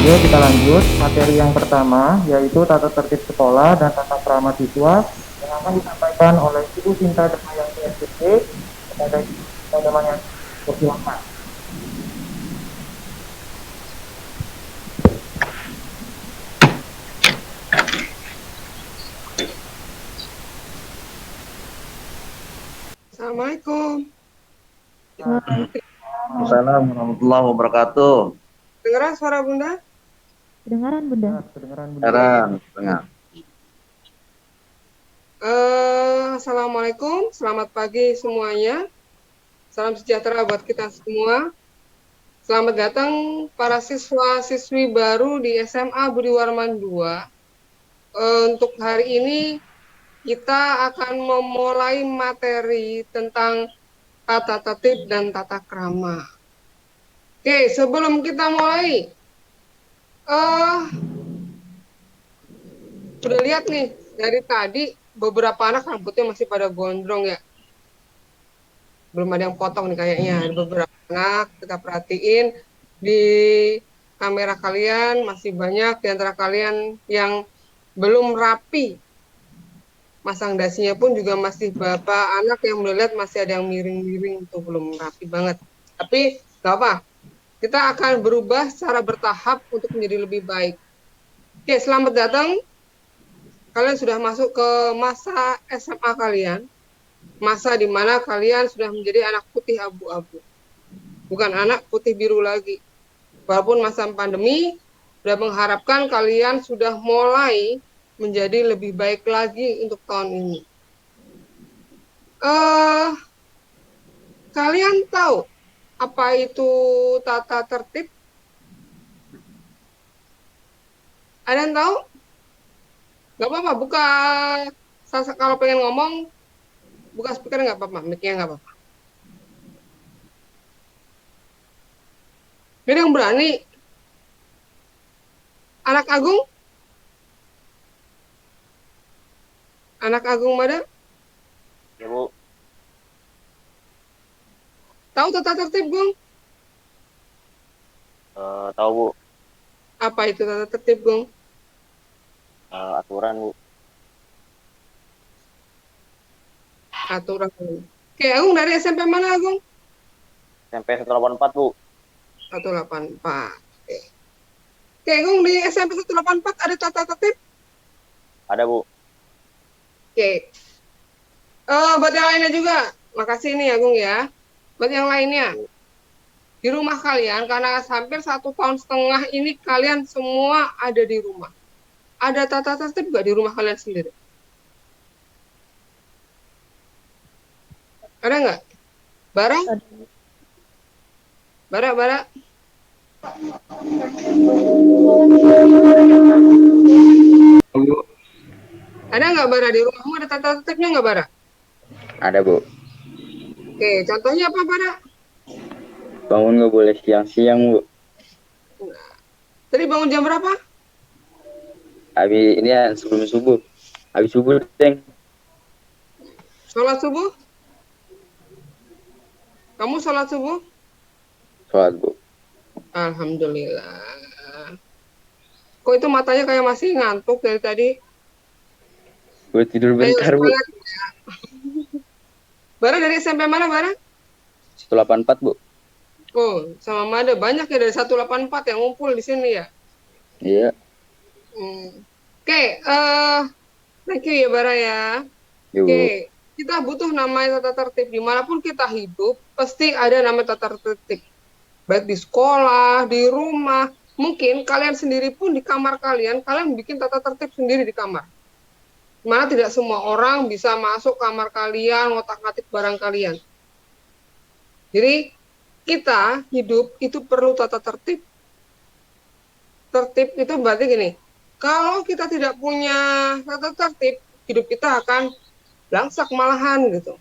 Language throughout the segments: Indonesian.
Yuk kita lanjut materi yang pertama yaitu tata tertib sekolah dan tata krama siswa yang akan disampaikan oleh Ibu Sinta Damayanti SPP kepada Ibu Sinta Damayanti. Silakan. Assalamualaikum. Assalamualaikum warahmatullahi wabarakatuh. Dengar suara Bunda? Kedengaran, Bunda. Kedengaran Bunda. Sekarang, tengah. Assalamualaikum, selamat pagi semuanya. Salam sejahtera buat kita semua. Selamat datang para siswa-siswi baru di SMA Budi Warman 2. Untuk hari ini kita akan memulai materi tentang tata tertib dan tata krama. Oke, sebelum kita mulai, sudah lihat nih dari tadi beberapa anak rambutnya masih pada gondrong ya. Belum ada yang potong nih kayaknya. Ada beberapa anak kita perhatiin di kamera kalian masih banyak di antara kalian yang belum rapi. Masang dasinya pun juga masih beberapa anak yang melihat masih ada yang miring-miring tuh belum rapi banget. Tapi nggak apa, kita akan berubah secara bertahap untuk menjadi lebih baik. Oke, selamat datang. Kalian sudah masuk ke masa SMA kalian. Masa di mana kalian sudah menjadi anak putih abu-abu. Bukan anak putih biru lagi. Walaupun masa pandemi, sudah mengharapkan kalian sudah mulai menjadi lebih baik lagi untuk tahun ini. Kalian tahu apa itu tata tertib? Ada yang tahu? Gak apa-apa, buka. Kalau pengen ngomong, buka speaker nggak apa-apa, mic-nya nggak apa-apa. Jadi yang berani, anak Agung? Anak Agung mana? Ya, Bu. Tahu tata tertib, Gung? Tahu, Bu. Apa itu tata tertib, Gung? Aturan, Bu. Aturan. Oke, Agung dari SMP mana, Agung? SMP 184, Bu. 184. Oke, Agung di SMP 184 ada tata tertib? Ada, Bu. Oke. Buat yang lainnya juga. Makasih nih, Agung ya. Buat yang lainnya. Di rumah kalian, karena hampir 1,5 tahun ini kalian semua ada di rumah. Ada tata tertib nggak di rumah kalian sendiri? Ada nggak? Bara? Bara? Ada nggak Bara di rumahmu ada tata tertibnya nggak Bara? Ada, Bu. Oke, contohnya apa Bara? Bangun nggak boleh siang-siang, Bu. Tadi bangun jam berapa? Habis ini ya sebelum subuh. Habis subuh, Deng. Sholat subuh? Kamu sholat subuh? Sholat, Bu. Alhamdulillah. Kok itu matanya kayak masih ngantuk dari tadi? Gue tidur Ayo bentar, Bu. semangat. Bara dari SMP mana Bara? 184, Bu. Oh, sama Mada banyak ya dari 184 yang ngumpul di sini ya. Iya. Oke, thank you ya Bara ya. Iya, Bu. Oke, kita butuh namanya tata tertib. Dimanapun kita hidup, pasti ada namanya tata tertib. Baik di sekolah, di rumah. Mungkin kalian sendiri pun di kamar kalian bikin tata tertib sendiri di kamar. Dimana tidak semua orang bisa masuk kamar kalian, ngotak-ngatik barang kalian. Jadi, kita hidup itu perlu tata tertib. Tertib itu berarti gini, kalau kita tidak punya tata tertib, hidup kita akan langsak malahan gitu.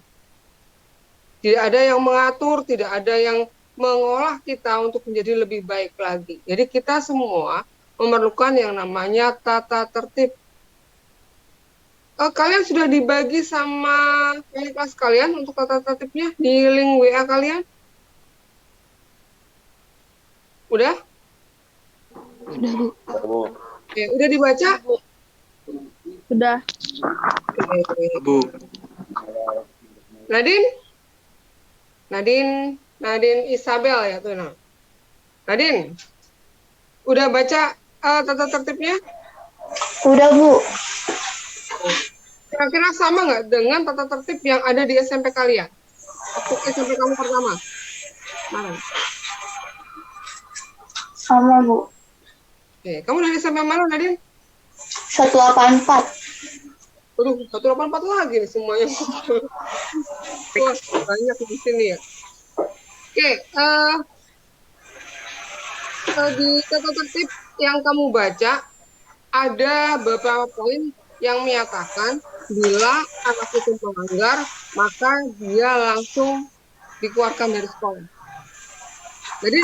Tidak ada yang mengatur, tidak ada yang mengolah kita untuk menjadi lebih baik lagi. Jadi kita semua memerlukan yang namanya tata tertib. Kalian sudah dibagi sama wali kelas kalian untuk tata tertibnya di link WA kalian? Udah? Udah, Bu. Bu. Oke, udah dibaca? Udah. Oke. Bu. Nadine? Nadine Isabel ya tuh. Nah. Nadine, udah baca tata tertibnya? Udah, Bu. Kira-kira sama nggak dengan tata tertib yang ada di SMP kalian? Waktu SMP kamu pertama? Mana? Sama, Bu. Oke, kamu dari SMP mana, Nadine? 184. Aduh, 184 lagi nih semuanya. Wah, banyak di sini ya. Oke, di tata tertib yang kamu baca, ada beberapa poin yang menyatakan bila anak itu melanggar, maka dia langsung dikeluarkan dari sekolah. Jadi,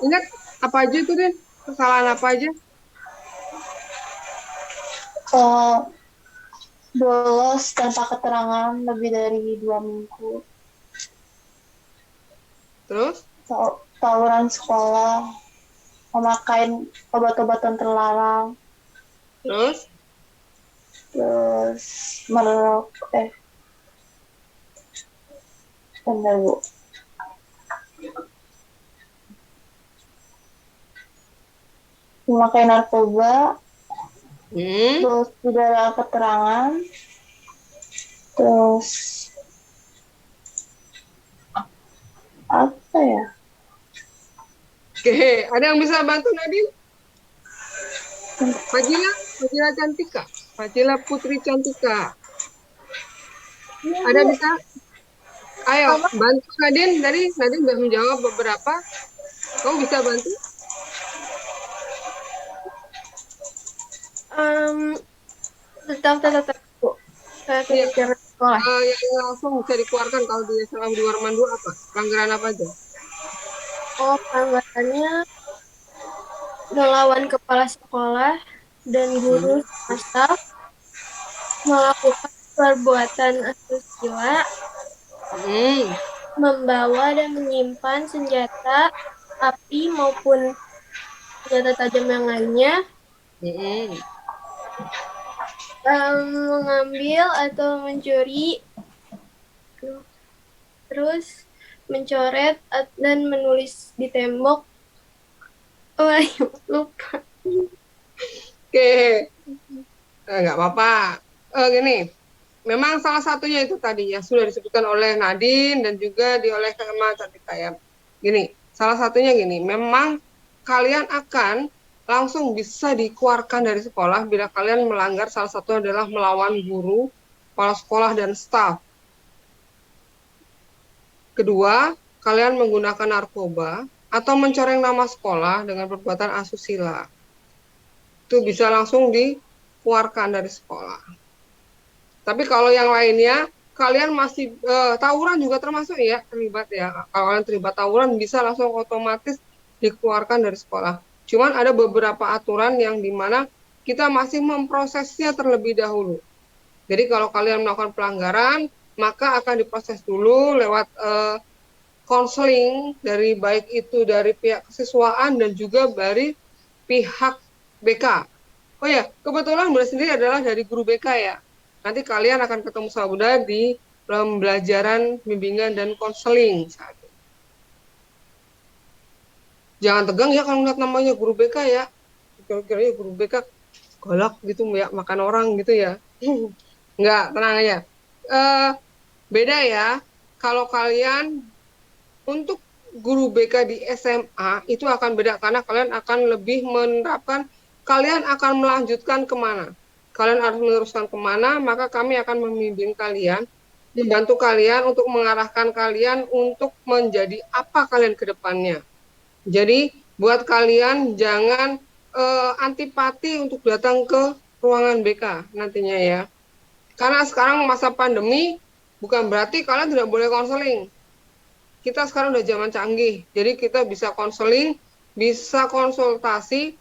ingat apa aja itu, Den? Kesalahan apa aja? Bolos tanpa keterangan lebih dari 2 minggu. Terus? Tawuran sekolah, memakai obat-obatan terlarang, Terus? terus bentar, Bu. Memakai narkoba, terus tidak ada keterangan, terus apa ya? Oke, ada yang bisa bantu Nadine? Fajila Cantika, Fajila Putri Cantika. Ada bisa? Ayo, bantu Nadine. Tadi Nadine sudah menjawab beberapa. Kamu bisa bantu? Tentang tata tertib, kebijakan sekolah. Yang langsung bisa dikeluarkan kalau di SMA di Warman 2 apa? Pelanggaran apa aja? Oh, pelanggarannya melawan kepala sekolah dan guru staf, melakukan perbuatan asusila, membawa dan menyimpan senjata api maupun senjata tajam yang lainnya, mengambil atau mencuri, terus mencoret dan menulis di tembok. Oh, lupa. Oke, nggak apa-apa. Gini, memang salah satunya itu tadi yang sudah disebutkan oleh Nadine dan juga oleh Kak Cantika ya. Gini, salah satunya gini, memang kalian akan langsung bisa dikeluarkan dari sekolah bila kalian melanggar, salah satu adalah melawan guru, kepala sekolah, dan staf. Kedua, kalian menggunakan narkoba atau mencoreng nama sekolah dengan perbuatan asusila. Itu bisa langsung dikeluarkan dari sekolah. Tapi kalau yang lainnya, kalian masih tawuran juga termasuk ya, terlibat ya. Kalau kalian terlibat tawuran bisa langsung otomatis dikeluarkan dari sekolah. Cuman ada beberapa aturan yang dimana kita masih memprosesnya terlebih dahulu. Jadi kalau kalian melakukan pelanggaran, maka akan diproses dulu lewat konseling dari baik itu dari pihak kesiswaan dan juga dari pihak BK. Oh ya, kebetulan Bunda sendiri adalah dari guru BK ya. Nanti kalian akan ketemu sama Bunda di pembelajaran, bimbingan, dan konseling. Jangan tegang ya kalau ngeliat namanya guru BK ya. Kira-kira guru BK galak gitu ya, makan orang gitu ya. Enggak, tenang aja. Beda ya, kalau kalian untuk guru BK di SMA itu akan beda karena kalian akan lebih menerapkan, kalian akan melanjutkan kemana. Kalian harus meneruskan kemana, maka kami akan membimbing kalian, membantu kalian untuk mengarahkan kalian untuk menjadi apa kalian ke depannya. Jadi buat kalian jangan antipati untuk datang ke ruangan BK nantinya ya. Karena sekarang masa pandemi bukan berarti kalian tidak boleh konseling. Kita sekarang udah zaman canggih, jadi kita bisa konseling, bisa konsultasi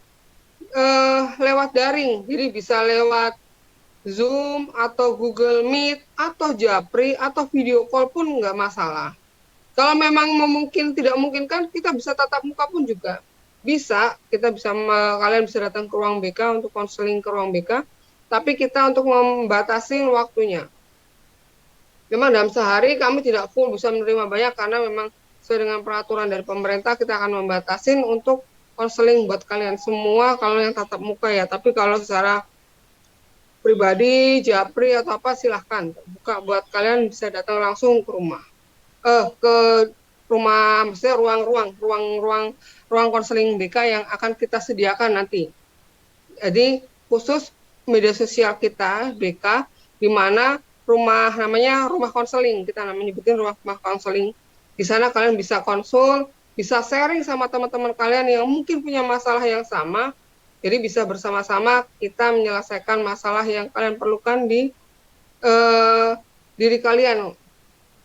lewat daring. Jadi bisa lewat Zoom atau Google Meet atau Japri atau video call pun nggak masalah. Kalau memang tidak memungkinkan, kita bisa tatap muka pun juga. kalian bisa datang ke ruang BK untuk konseling ke ruang BK, tapi kita untuk membatasi waktunya. Memang dalam sehari kami tidak full bisa menerima banyak karena memang sesuai dengan peraturan dari pemerintah kita akan membatasi untuk konseling buat kalian semua kalau yang tatap muka ya. Tapi kalau secara pribadi, japri atau apa silahkan buka buat kalian bisa datang langsung ke rumah. Ke rumah, maksudnya ruang konseling BK yang akan kita sediakan nanti. Jadi khusus media sosial kita BK di mana namanya rumah konseling, kita nyebutin rumah konseling. Di sana kalian bisa konsul, bisa sharing sama teman-teman kalian yang mungkin punya masalah yang sama. Jadi bisa bersama-sama kita menyelesaikan masalah yang kalian perlukan di diri kalian.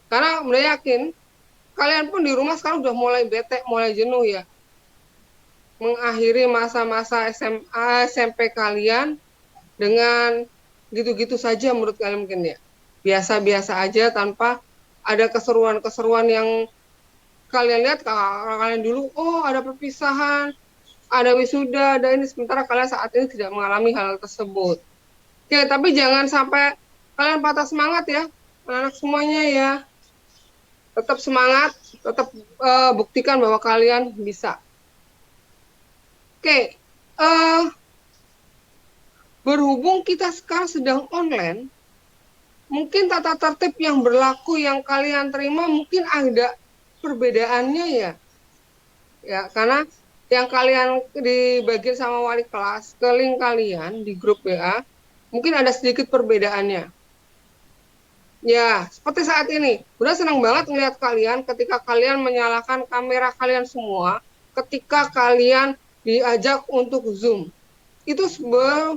Karena mulai yakin kalian pun di rumah sekarang udah mulai bete, mulai jenuh ya. Mengakhiri masa-masa SMA, SMP kalian dengan gitu-gitu saja menurut kalian mungkin ya. Biasa-biasa aja tanpa ada keseruan-keseruan yang kalian lihat kalian dulu, oh ada perpisahan, ada wisuda, ada ini, sementara kalian saat ini tidak mengalami hal tersebut. Oke, tapi jangan sampai kalian patah semangat ya, anak semuanya ya. Tetap semangat, tetap buktikan bahwa kalian bisa. Oke, berhubung kita sekarang sedang online, mungkin tata tertib yang berlaku yang kalian terima mungkin ada perbedaannya ya. Ya, karena yang kalian dibagi sama wali kelas ke link kalian di grup WA, mungkin ada sedikit perbedaannya. Ya, seperti saat ini. Udah senang banget melihat kalian ketika kalian menyalakan kamera kalian semua, ketika kalian diajak untuk Zoom. Itu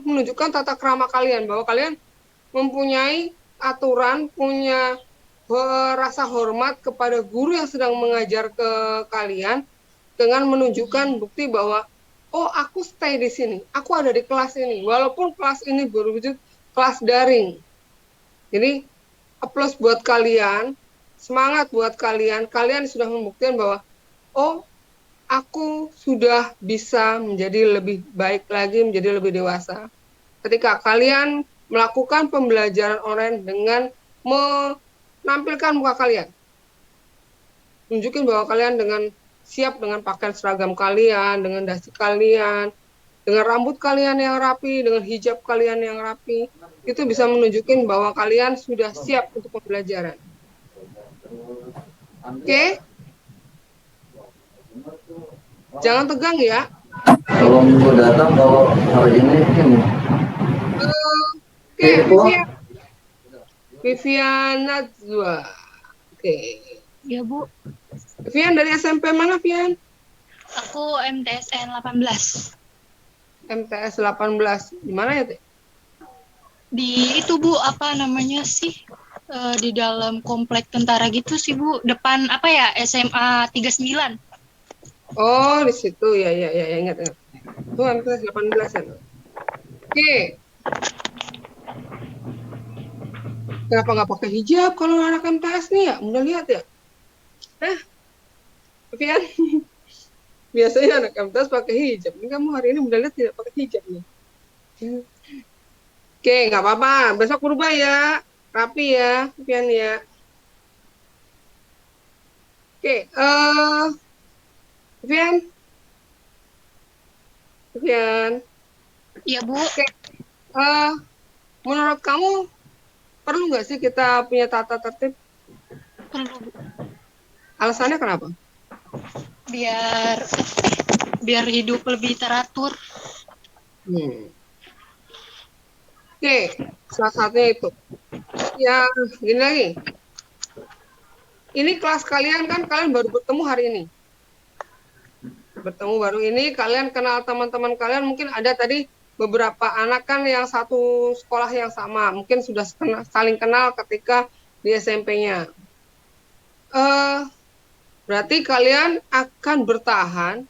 menunjukkan tata krama kalian, bahwa kalian mempunyai aturan, punya rasa hormat kepada guru yang sedang mengajar ke kalian dengan menunjukkan bukti bahwa oh aku stay di sini, aku ada di kelas ini, walaupun kelas ini berwujud kelas daring. Jadi aplaus buat kalian, semangat buat kalian, kalian sudah membuktikan bahwa oh aku sudah bisa menjadi lebih baik lagi, menjadi lebih dewasa. Ketika kalian melakukan pembelajaran online dengan menampilkan muka kalian. Tunjukin bahwa kalian dengan siap dengan pakaian seragam kalian, dengan dasi kalian, dengan rambut kalian yang rapi, dengan hijab kalian yang rapi. Itu bisa menunjukin bahwa kalian sudah siap untuk pembelajaran. Oke? Jangan tegang ya. Kalau minggu datang, kalau hari ini ini. Oke, Vivian Najwa. Oke. Ya, Bu. Vivian dari SMP mana, Vivian? Aku MTSN 18. MTS 18. Di mana ya, Teh? Di itu, Bu, apa namanya sih? Di dalam komplek tentara gitu sih, Bu. Depan apa ya? SMA 39. Oh, di situ ya ingat. Itu MTS 18 ya. Oke. Kenapa nggak pakai hijab kalau anak MTS nih ya? Udah lihat ya? Vivian. Biasanya anak MTS pakai hijab. Ini kamu hari ini udah lihat tidak pakai hijab nih. Oke, nggak apa-apa. Besok berubah ya. Rapi ya, Vivian ya. Oke, Vivian. Iya, Bu. Oke. Menurut kamu perlu nggak sih kita punya tata tertib? Perlu, Bu. Alasannya kenapa? Biar hidup lebih teratur. Oke, salah satunya itu. Ya, gini lagi. Ini kelas kalian kan kalian baru bertemu hari ini. Bertemu baru ini, kalian kenal teman-teman kalian, mungkin ada tadi beberapa anak kan yang satu sekolah yang sama, mungkin sudah saling kenal ketika di SMP-nya. Berarti kalian akan bertahan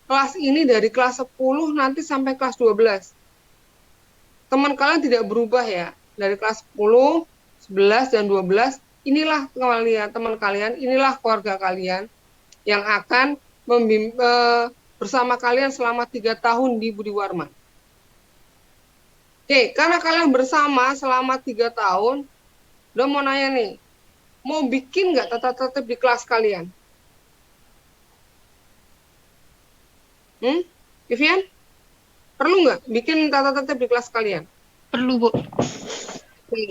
kelas ini dari kelas 10 nanti sampai kelas 12. Teman kalian tidak berubah ya, dari kelas 10, 11, dan 12, inilah teman kalian, inilah keluarga kalian yang akan bersama kalian selama 3 tahun di Budi Warman? Oke, karena kalian bersama selama 3 tahun, udah mau nanya nih, mau bikin nggak tata tertib di kelas kalian? Vivian? Perlu nggak bikin tata tertib di kelas kalian? Perlu, Bu. Oke.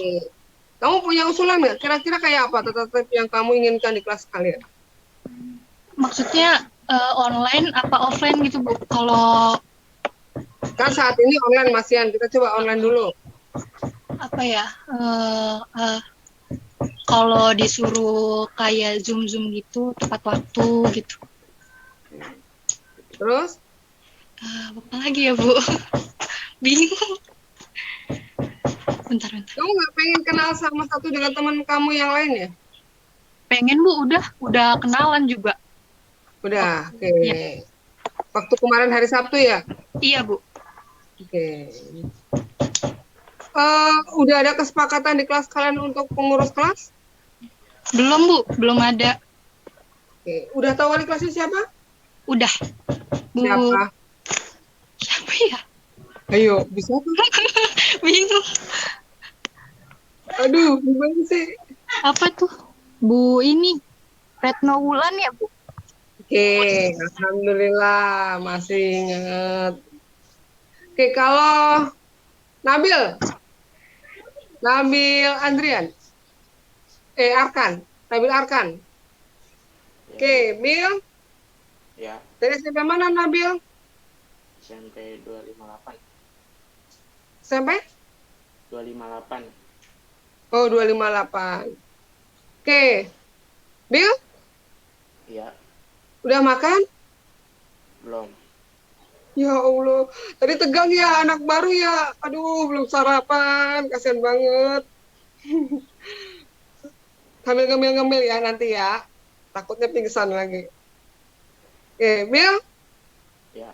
Kamu punya usulan nggak? Kira-kira kayak apa tata tertib yang kamu inginkan di kelas kalian? Maksudnya online apa offline gitu, Bu? Kalau Kan saat ini online Masian, kita coba online dulu. apa ya? Kalau disuruh kayak Zoom gitu, tepat waktu gitu. Terus? Apa lagi ya, Bu? Bingung. Bentar. Kamu nggak pengen kenal sama satu dengan teman kamu yang lain ya? Pengen, Bu, udah kenalan juga. Udah, oke. Iya. Waktu kemarin hari Sabtu ya? Iya, Bu. Oke. Udah ada kesepakatan di kelas kalian untuk pengurus kelas? Belum, Bu, belum ada. Oke. Udah tahu wali kelasnya siapa? Udah. Bu. Siapa ya? Ayo, bisa tuh. Bingung. Aduh, gimana sih? Apa tuh? Bu ini Retno Wulan ya, Bu? Oke, alhamdulillah masih inget. Oke, kalau Nabil Andrian, Arkan, Nabil Arkan. Oke, Bil, Ya, dari SMP mana Nabil? SMP 258. Sampai? 258. Oh, 258. Oke, Bil, Iya, udah makan? belum. Ya Allah, tadi tegang ya, anak baru ya. Aduh, belum sarapan, kasihan banget. Sambil ngemil-ngemil ya nanti ya. Takutnya pingsan lagi. Oke, Bil. Ya,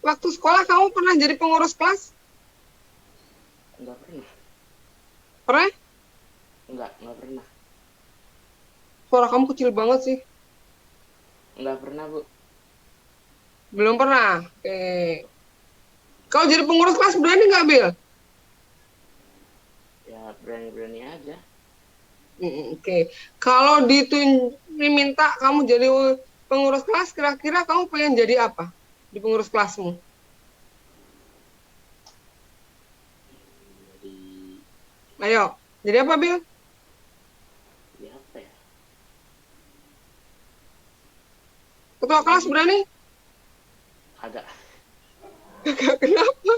Waktu sekolah kamu pernah jadi pengurus kelas? enggak pernah. Pernah? Enggak pernah. Suara kamu kecil banget sih. Enggak pernah, Bu. Belum pernah. Oke. Kalau jadi pengurus kelas berani nggak, Bil? Ya, berani-berani aja. Oke. Kalau diminta kamu jadi pengurus kelas, kira-kira kamu pengen jadi apa di pengurus kelasmu? Jadi, Ayo, jadi apa, Bil? ya apa ya? Ketua kelas berani? Agak. Kenapa?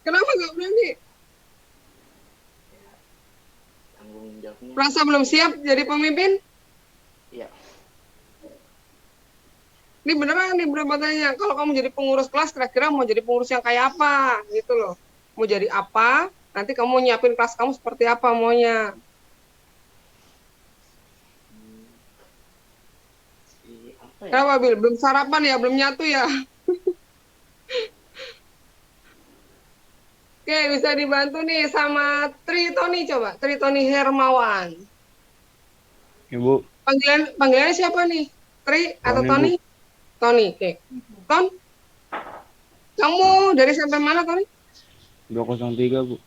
Kenapa nggak berani? Tanggung jawabnya. Merasa belum siap jadi pemimpin? Iya. Ini beneran nih tanya. Kalau kamu jadi pengurus kelas, kira-kira mau jadi pengurus yang kayak apa? Gitu loh. Mau jadi apa? Nanti kamu nyiapin kelas kamu seperti apa maunya. Apa ya? Kenapa, Bil? Belum sarapan ya? Belum nyatu ya? Oke, bisa dibantu nih sama Tritoni coba. Tritoni Hermawan. Ibu, Panggilannya siapa nih? Tri atau Tony, Tony? Tony, oke. Ton, kamu dari SMP mana, Tony? 203, Bu.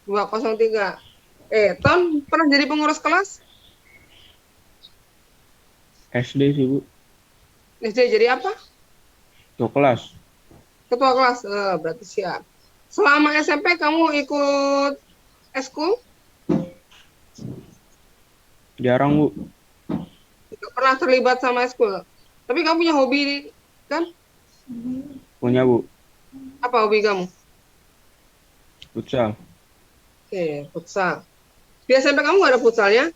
203. Ton, pernah jadi pengurus kelas? SD sih, Bu. SD jadi apa? Tuh kelas. Ketua kelas. Berarti siap. Selama SMP kamu ikut eskul? Jarang, Bu. Tidak pernah terlibat sama eskul. Tapi kamu punya hobi, kan? Punya, Bu. Apa hobi kamu? Futsal. Oke, futsal. Di SMP kamu nggak ada futsalnya?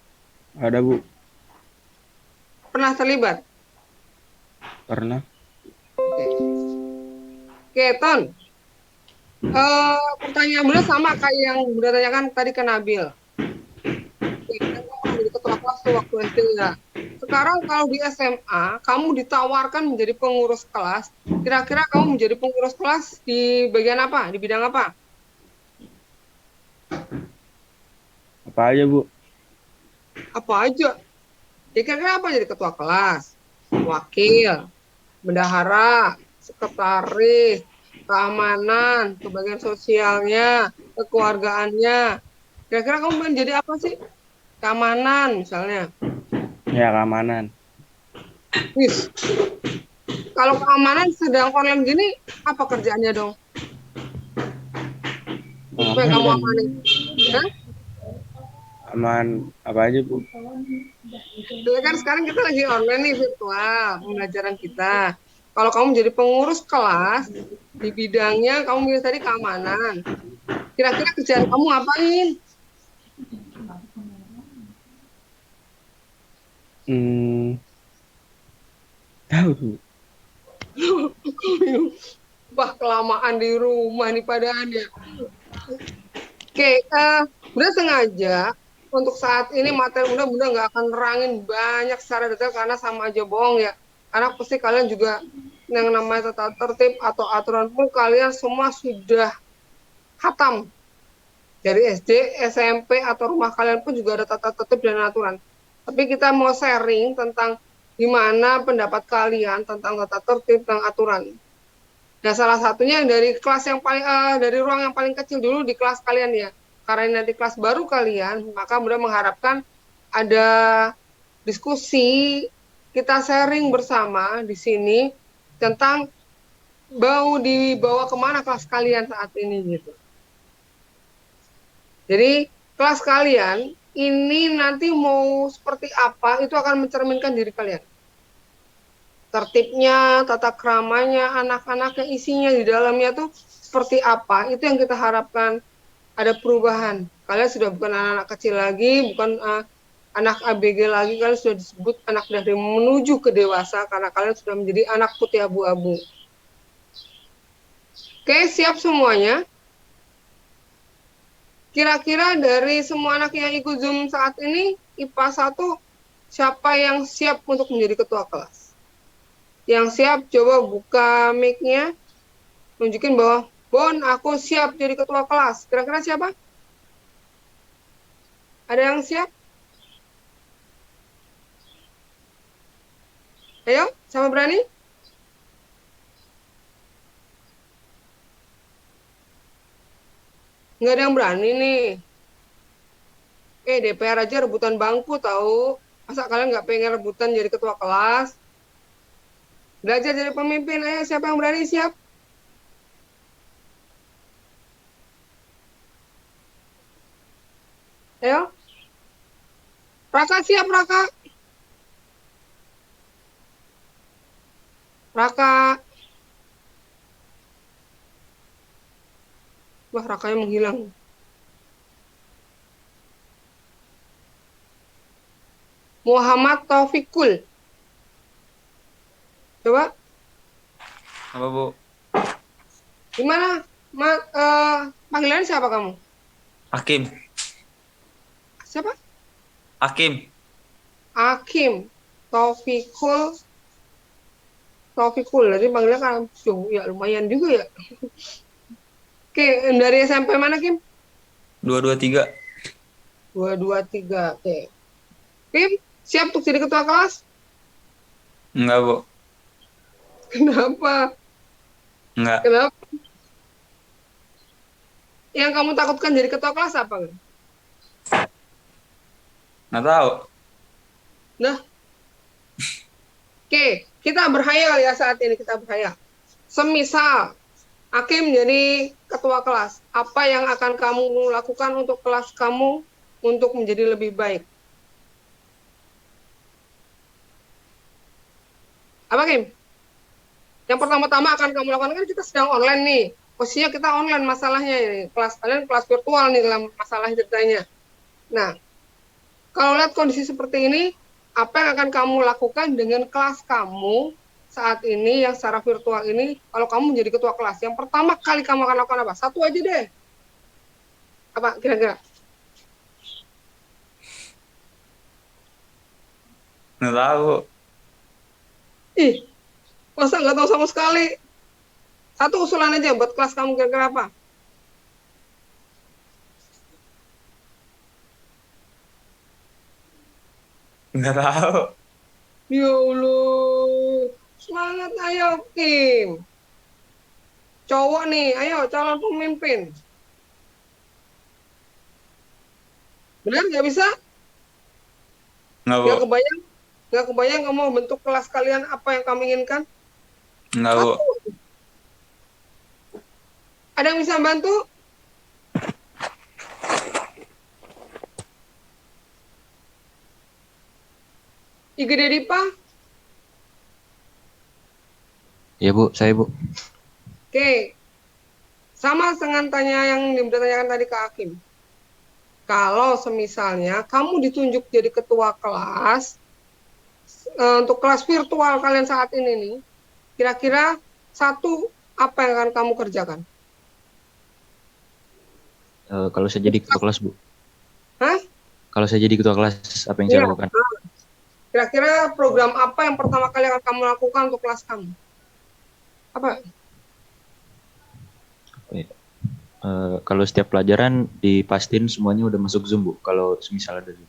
Ada, Bu. Pernah terlibat? Pernah. Oke, Ton. Pertanyaan Bunda sama kayak yang Bunda tanyakan tadi ke Nabil. Oke, kan kamu pernah jadi ketua kelas tuh waktu SD ya. Sekarang kalau di SMA, kamu ditawarkan menjadi pengurus kelas. Kira-kira kamu menjadi pengurus kelas di bagian apa? Di bidang apa? Apa aja, Bu? Apa aja? Ya, kira-kira apa? Jadi ketua kelas, wakil, bendahara, sekretaris, keamanan, ke bagian sosialnya, kekeluargaannya. Kira-kira kamu pengen jadi apa sih? Keamanan misalnya. Ya, keamanan. Wis, kalau keamanan sedang online gini, apa kerjaannya dong? Supaya Aman kamu kan? amanin. Hah? Aman apa aja, Bu? Ya kan sekarang kita lagi online nih, virtual pembelajaran kita. Kalau kamu jadi pengurus kelas di bidangnya kamu bilang tadi keamanan. Kira-kira kerjaan kamu ngapain? Tahu, Bu. Wah, kelamaan di rumah nih padahal ya. Oke, udah sengaja untuk saat ini materi Bunda nggak akan nerangin banyak secara detail karena sama aja bohong ya. Karena pasti kalian juga yang namanya tata tertib atau aturan pun kalian semua sudah hatam. Dari SD, SMP, atau rumah kalian pun juga ada tata tertib dan aturan. Tapi kita mau sharing tentang gimana pendapat kalian tentang tata tertib dan aturan. Nah, salah satunya dari kelas yang paling dari ruang yang paling kecil dulu di kelas kalian ya. Karena ini nanti kelas baru kalian, maka Bunda mengharapkan ada diskusi, kita sharing bersama di sini tentang mau dibawa kemana kelas kalian saat ini gitu. Jadi kelas kalian ini nanti mau seperti apa itu akan mencerminkan diri kalian. Tertibnya, tata keramanya, anak-anaknya, isinya di dalamnya tuh seperti apa, itu yang kita harapkan ada perubahan. Kalian sudah bukan anak-anak kecil lagi, bukan anak ABG lagi, kalian sudah disebut anak dari menuju ke dewasa, karena kalian sudah menjadi anak putih abu-abu. Oke, siap semuanya? Kira-kira dari semua anak yang ikut Zoom saat ini, IPA 1, siapa yang siap untuk menjadi ketua kelas? Yang siap, coba buka mic-nya, nunjukin bahwa, Bon, aku siap jadi ketua kelas. Kira-kira siapa? Ada yang siap? Ayo, sama berani? Nggak ada yang berani nih. DPR aja rebutan bangku tahu. Masa kalian nggak pengen rebutan jadi ketua kelas? Belajar jadi pemimpin, ayo siapa yang berani siap? Ayo. Raka siap, Raka. Raka. Wah, Rakanya menghilang. Muhammad Taufikul. Coba. Apa, Bu? Gimana? Panggilan siapa kamu? Hakim. Siapa? Hakim. Hakim. Taufikul. Jadi panggilannya kan ya lumayan juga ya. Oke, dari SMP mana, Kim? 223. 223. Oke. Kim, siap untuk jadi ketua kelas? Enggak, Bu. Kenapa? Enggak. Kenapa? Yang kamu takutkan jadi ketua kelas apa? Nggak tahu. Nah. Oke, kita berhayal ya saat ini, kita berhayal. Semisal Hakim jadi ketua kelas, apa yang akan kamu lakukan untuk kelas kamu untuk menjadi lebih baik? Apa, Kim? Yang pertama-tama akan kamu lakukan, kan kita sedang online nih. Posisinya kita online masalahnya ini. Kelas kalian kelas virtual nih dalam masalah ceritanya. Nah, kalau lihat kondisi seperti ini, apa yang akan kamu lakukan dengan kelas kamu saat ini yang secara virtual ini, kalau kamu menjadi ketua kelas, yang pertama kali kamu akan lakukan apa? Satu aja deh. Apa kira-kira? Nggak tahu. Ih, masa nggak tahu sama sekali? Satu usulan aja buat kelas kamu kira-kira apa? Nggak tahu. Ya Allah. Semangat, ayo Kim. Cowok nih, ayo calon pemimpin. Benar nggak bisa? Enggak, Bu. Nggak kebayang kamu mau bentuk kelas kalian apa yang kamu inginkan? Enggak, Bu. Satu. Ada yang bisa bantu? Iga Dedipa? Iya Bu, saya Bu. Oke. Sama dengan tanya yang ditanyakan tadi ke Hakim. Kalau semisalnya kamu ditunjuk jadi ketua kelas, untuk kelas virtual kalian saat ini nih, kira-kira satu apa yang akan kamu kerjakan? Kalau saya jadi ketua kelas Bu. Hah? Kalau saya jadi ketua kelas, apa yang saya lakukan? Kira-kira program apa yang pertama kali akan kamu lakukan untuk kelas kamu? Apa? Kalau setiap pelajaran dipastiin semuanya udah masuk Zoom Bu. Kalau misal ada Zoom.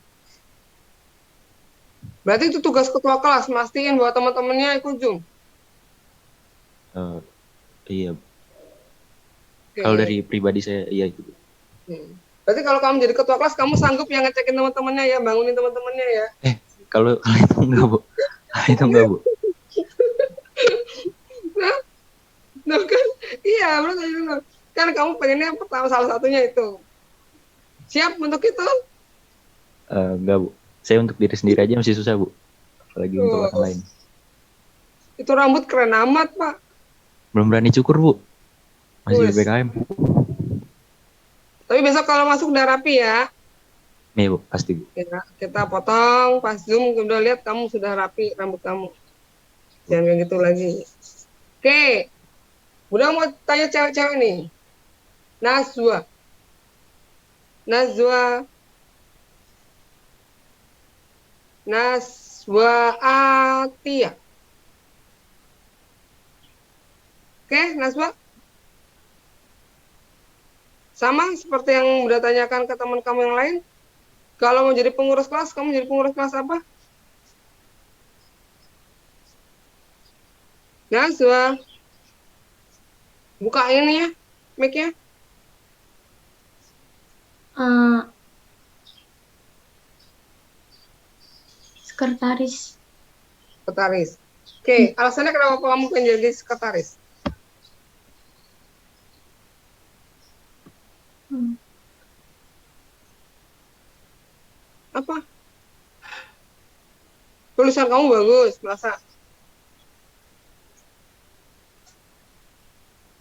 Berarti itu tugas ketua kelas, mastiin bahwa teman-temannya ikut Zoom. Iya. Okay. Kalau dari pribadi saya iya gitu. Berarti kalau kamu jadi ketua kelas, kamu sanggup yang ngecekin teman-temannya ya, bangunin teman-temannya ya? Kalau itu enggak Bu. Itu enggak Bu. Nah kan, iya benar. Kan kamu pengennya pertama salah satunya itu. Siap untuk itu? Enggak Bu. Saya untuk diri sendiri aja masih susah Bu. Apalagi untuk orang lain. Itu rambut keren amat Pak. Belum berani cukur Bu. Masih BBKM. Tapi besok kalau masuk udah rapi ya. Nih Bu, pasti Bu. Kita potong, pas Zoom udah lihat kamu sudah rapi rambut kamu. Jangan kayak gitu lagi. Oke. Udah mau tanya cewek-cewek nih. Nazwa Atia. Oke, Nazwa. Sama seperti yang udah tanyakan ke teman kamu yang lain. Kalau mau jadi pengurus kelas, kamu jadi pengurus kelas apa? Nazwa. Buka ini ya, mic-nya. Sekretaris. Oke, alasannya kenapa kamu pengen jadi sekretaris? Apa? Tulisan kamu bagus, merasa?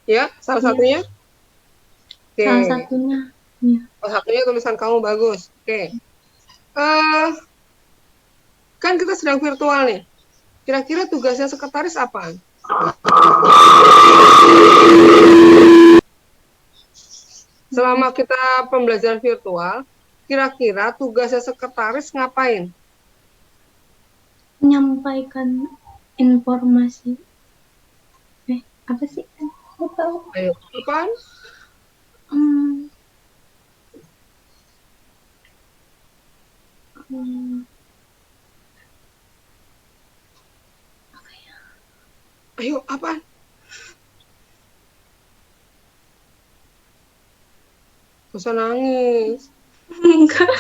Ya, salah satunya? Oke. Salah satunya. Ya. Salah satunya tulisan kamu bagus. Oke. Kan kita sedang virtual nih. Kira-kira tugasnya sekretaris apa? Selama kita pembelajaran virtual, kira-kira tugasnya sekretaris ngapain? Menyampaikan informasi. Apa sih? Nggak tahu. Ayo, apaan? Ayo, apaan? Gak usah nangis. Enggak.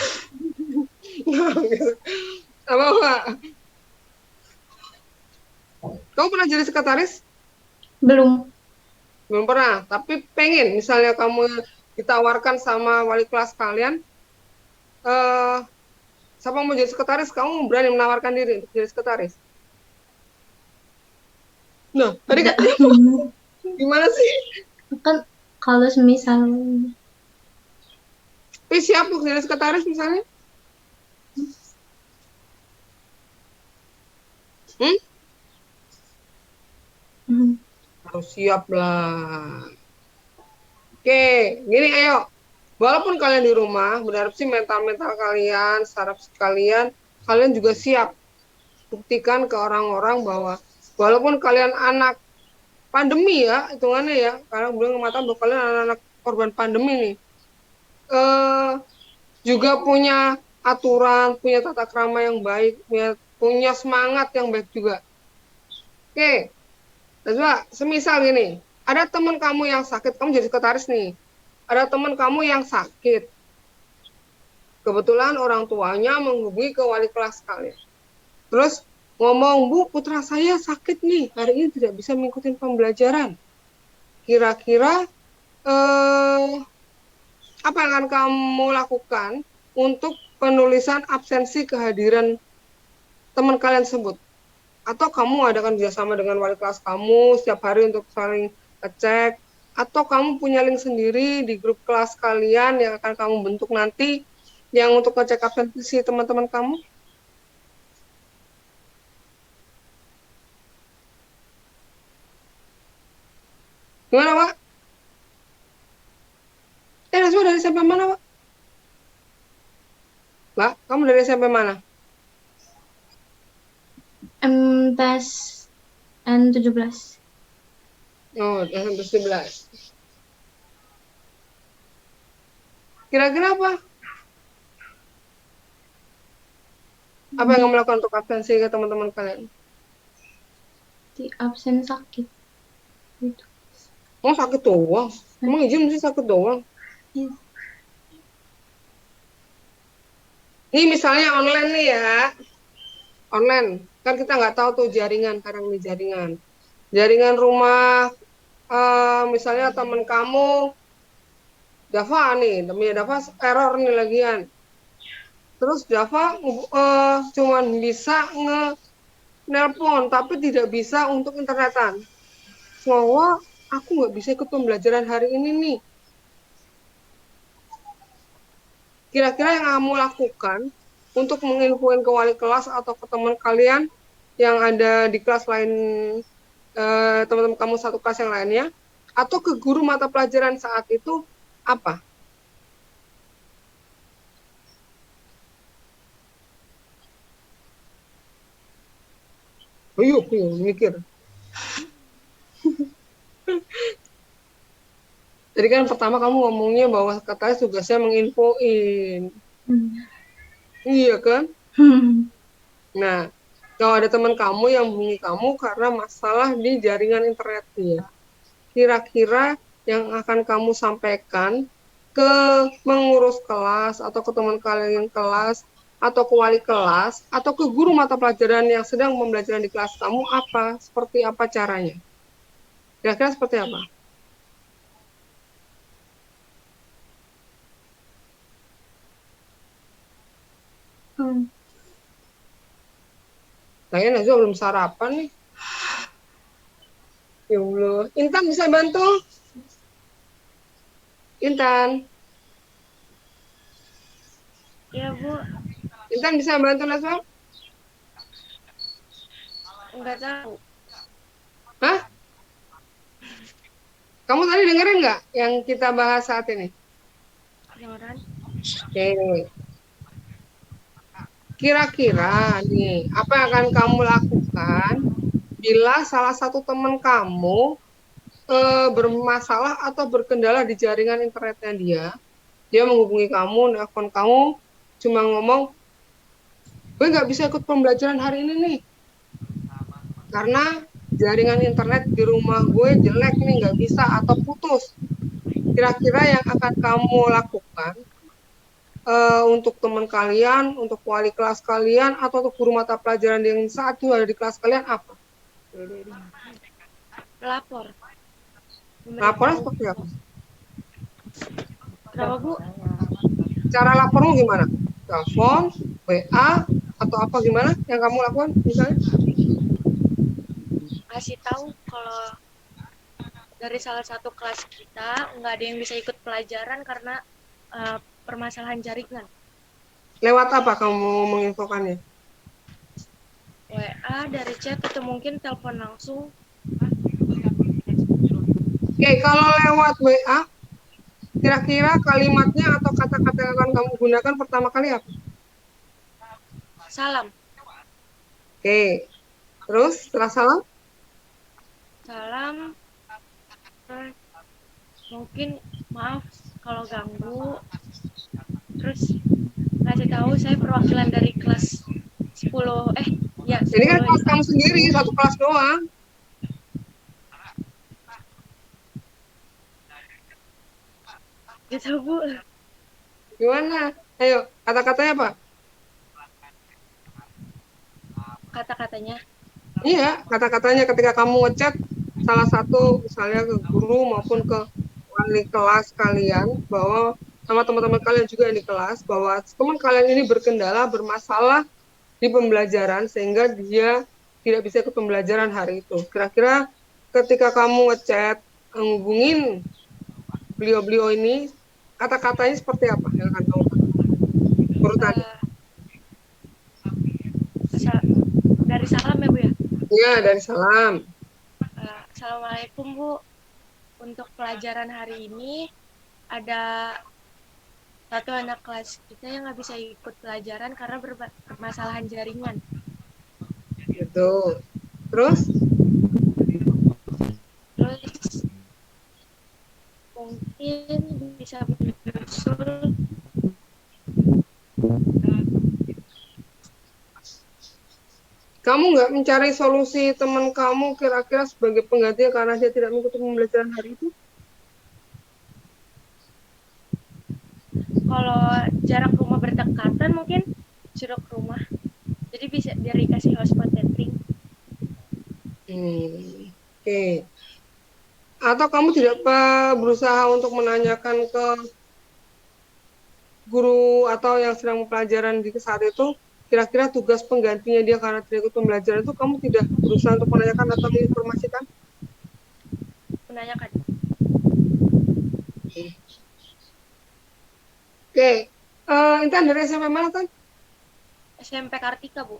Apa? Kamu pernah jadi sekretaris? Belum pernah, tapi pengen misalnya kamu ditawarkan sama wali kelas kalian, siapa mau jadi sekretaris, kamu berani menawarkan diri untuk jadi sekretaris? Nah, tadi kan gimana sih? Kan kalau semisal tapi siap untuk jadi sekretaris misalnya? Harus siap lah. Oke, gini ayo. Walaupun kalian di rumah, berharap sih mental-mental kalian, saraf kalian juga siap. Buktikan ke orang-orang bahwa walaupun kalian anak pandemi ya, hitungannya ya, karena belum mengatakan bahwa kalian anak korban pandemi nih, juga punya aturan, punya tata krama yang baik, punya semangat yang baik juga. Oke, Najwa, semisal gini, ada teman kamu yang sakit, kamu jadi sekretaris nih. Ada teman kamu yang sakit. Kebetulan orang tuanya menghubungi ke wali kelas kalian. Terus ngomong, Bu, putra saya sakit nih, hari ini tidak bisa mengikuti pembelajaran. Kira-kira apa yang akan kamu lakukan untuk penulisan absensi kehadiran teman kalian tersebut? Atau kamu adakan kerjasama dengan wali kelas kamu setiap hari untuk saling ngecek, atau kamu punya link sendiri di grup kelas kalian yang akan kamu bentuk nanti yang untuk ngecek absensi teman-teman kamu? Gimana, Pak? Najwa dari SMP mana, Pak? Mbak, kamu dari SMP mana? MTS N17. Oh, SMP 11. Kira-kira apa? Apa yang kamu lakukan untuk absensi ke teman-teman kalian? Di absen sakit. Gitu. Oh, sakit doang? Emang izin sih sakit doang? Iya. Ini misalnya online nih ya. Online. Kan kita nggak tahu tuh jaringan, sekarang nih jaringan. Jaringan rumah, misalnya teman kamu, Dava nih, namanya Dava error nih lagian. Terus Dava cuman bisa nelpon, tapi tidak bisa untuk internetan. Bahwa aku nggak bisa ikut pembelajaran hari ini nih. Kira-kira yang kamu lakukan untuk menginfoin ke wali kelas atau ke teman kalian yang ada di kelas lain, teman-teman kamu satu kelas yang lainnya, atau ke guru mata pelajaran saat itu apa? Ayo, mikir. Jadi kan pertama kamu ngomongnya bahwa katanya tugasnya menginfoin. Iya kan? Nah, kalau ada teman kamu yang menghubungi kamu karena masalah di jaringan internet dia, kira-kira yang akan kamu sampaikan ke mengurus kelas atau ke teman kalian kelas atau ke wali kelas atau ke guru mata pelajaran yang sedang pembelajaran di kelas kamu apa? Seperti apa caranya? Kira-kira seperti apa? Kayaknya Najwa belum sarapan nih. Ya Allah. Intan bisa bantu? Intan. Ya, Bu. Intan bisa bantu Najwa? Enggak tahu. Hah? Kamu tadi dengerin nggak yang kita bahas saat ini? Dengeran. Oke. Kira-kira nih, apa yang akan kamu lakukan bila salah satu teman kamu bermasalah atau berkendala di jaringan internetnya dia menghubungi kamu, nelfon kamu, cuma ngomong, gue nggak bisa ikut pembelajaran hari ini nih, karena jaringan internet di rumah gue jelek nih, nggak bisa atau putus. Kira-kira yang akan kamu lakukan untuk teman kalian, untuk wali kelas kalian, atau untuk guru mata pelajaran yang saat itu ada di kelas kalian apa? Lapor. Laporan seperti apa? Kenapa, Bu? Cara lapormu gimana? Telepon, WA, atau apa gimana yang kamu lakukan misalnya? Kasih tahu kalau dari salah satu kelas kita nggak ada yang bisa ikut pelajaran karena permasalahan jaringan. Lewat apa kamu menginfokannya? WA, dari chat, atau mungkin telepon langsung. Oke, kalau lewat WA, kira-kira kalimatnya atau kata-kata yang akan kamu gunakan pertama kali apa? Salam. Oke, terus setelah salam? Salam. Mungkin maaf kalau ganggu. Terus kasih tahu saya perwakilan dari kelas 10. Ini kan kelas kamu sendiri, satu kelas doang. Gitu Bu. Gimana? Ayo, kata-katanya apa? Kata-katanya. Iya, kata-katanya ketika kamu ngechat salah satu misalnya ke guru maupun ke wali kelas kalian bahwa sama teman-teman kalian juga yang di kelas bahwa teman kalian ini berkendala, bermasalah di pembelajaran sehingga dia tidak bisa ikut pembelajaran hari itu. Kira-kira ketika kamu ngechat menghubungin beliau-beliau ini, kata-katanya seperti apa yang akan kamu katakan? Urutannya. Dari salam ya Bu ya? Iya, dari salam. Assalamualaikum Bu. Untuk pelajaran hari ini ada satu anak kelas kita yang nggak bisa ikut pelajaran karena bermasalahan jaringan. Gitu. Terus mungkin bisa menyusul kamu nggak mencari solusi teman kamu kira-kira sebagai penggantinya karena dia tidak mengikuti pembelajaran hari itu? kalau jarak rumah berdekatan mungkin suruh ke rumah. Jadi bisa biar dikasih hotspot tethering. Oke. Atau kamu tidak berusaha untuk menanyakan ke guru atau yang sedang pelajaran di saat itu, kira-kira tugas penggantinya dia karena tidak ikut pembelajaran itu, kamu tidak berusaha untuk menanyakan atau menginformasikan? Menanyakan. Oke. Intan dari SMP mana, Tan? SMP Kartika, Bu.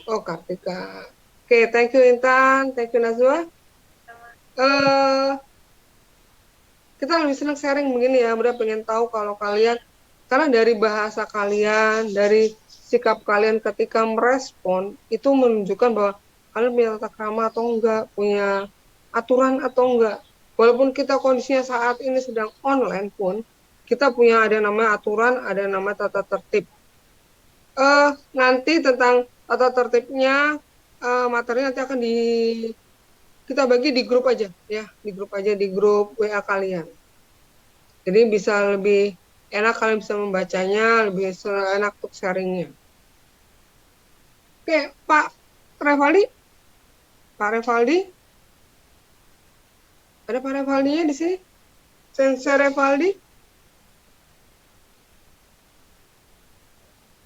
Oh, Kartika. Oke, thank you Intan, thank you Nazwa. Kita lebih senang sharing begini ya, udah pengen tahu kalau kalian, karena dari bahasa kalian, dari sikap kalian ketika merespon, itu menunjukkan bahwa kalian punya tata krama atau enggak, punya aturan atau enggak. Walaupun kita kondisinya saat ini sedang online pun, kita punya ada yang namanya aturan, ada yang namanya tata tertib. Nanti tentang tata tertibnya, materi nanti akan kita bagi di grup aja ya, di grup WA kalian. Jadi bisa lebih enak kalian bisa membacanya, lebih enak untuk sharingnya. Oke, Pak Revaldi. Pak Revaldi? Ada Pak Revaldinya di sini? Sensei Revaldi?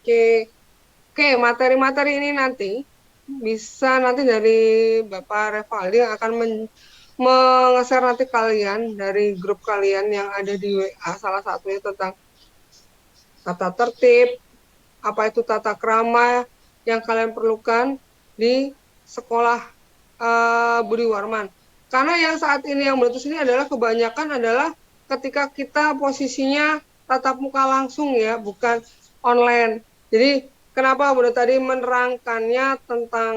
Oke, materi-materi ini nanti bisa nanti dari Bapak Revaldi yang akan meng-share nanti kalian dari grup kalian yang ada di WA, salah satunya tentang tata tertib, apa itu tata krama yang kalian perlukan di sekolah Budi Warman. Karena yang saat ini yang meletus ini adalah kebanyakan adalah ketika kita posisinya tatap muka langsung ya, bukan online. Jadi kenapa Bunda tadi menerangkannya tentang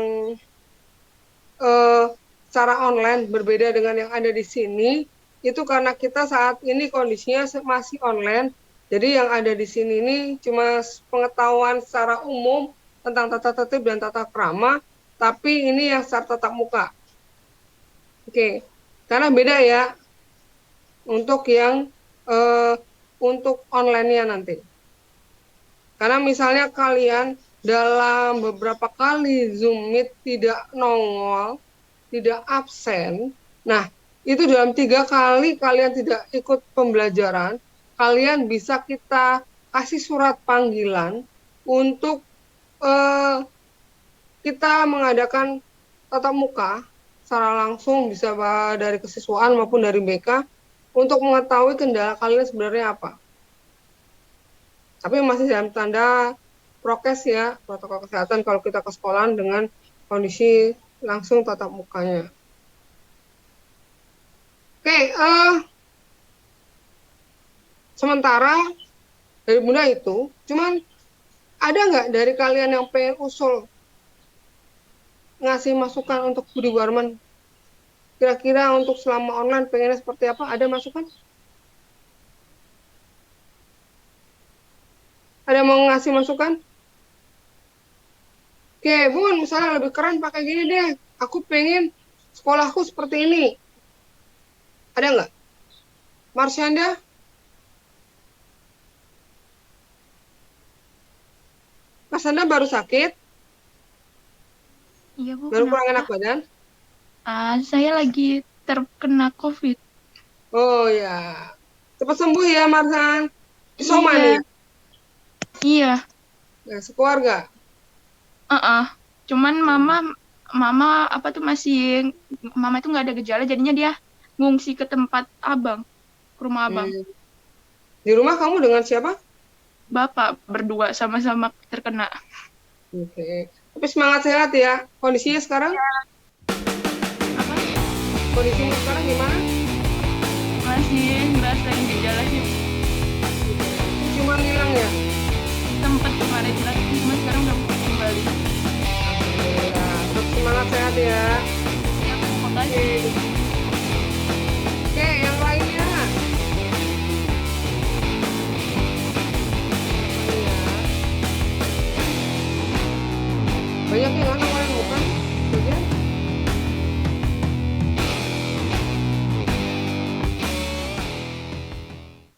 cara online berbeda dengan yang ada di sini, itu karena kita saat ini kondisinya masih online. Jadi yang ada di sini ini cuma pengetahuan secara umum tentang tata tertib dan tata krama, tapi ini yang secara tatap muka. Oke, karena beda ya untuk yang untuk online-nya nanti. Karena misalnya kalian dalam beberapa kali Zoom Meet tidak nongol, tidak absen, nah itu dalam 3 kali kalian tidak ikut pembelajaran, kalian bisa kita kasih surat panggilan untuk kita mengadakan tatap muka secara langsung, bisa dari kesiswaan maupun dari BK, untuk mengetahui kendala kalian sebenarnya apa. Tapi masih dalam tanda prokes ya, protokol kesehatan kalau kita ke sekolah dengan kondisi langsung tatap mukanya. Oke, sementara dari Bunda itu, cuman ada nggak dari kalian yang pengen usul ngasih masukan untuk Budi Warman? Kira-kira untuk selama online pengennya seperti apa? Ada masukan? Ada mau ngasih masukan? Oke, Bun, misalnya lebih keren pakai gini deh. Aku pengen sekolahku seperti ini. Ada nggak? Marsyanda? Mas Anda baru sakit? Iya Bu, Baru kurang kenapa? enak badan? Saya lagi terkena COVID. Oh ya. Cepat sembuh ya, Marsan. Isoman Iya, ya? iya. Ya, sekeluarga. Cuman mama apa tuh mama itu nggak ada gejala, jadinya dia ngungsi ke tempat abang, ke rumah abang. Di rumah kamu dengan siapa? Bapak berdua sama-sama terkena. Oke. Tapi semangat sehat ya. Kondisinya sekarang? Apa? Kondisinya sekarang gimana? Masih ngerasain gejala sih. Cuma hilang ya? Tempat kemarin hilang, cuma sekarang udah kembali. Alhamdulillah. Tetap semangat sehat ya. Ya, makasih. Oke, yang lainnya. Banyak yang nggak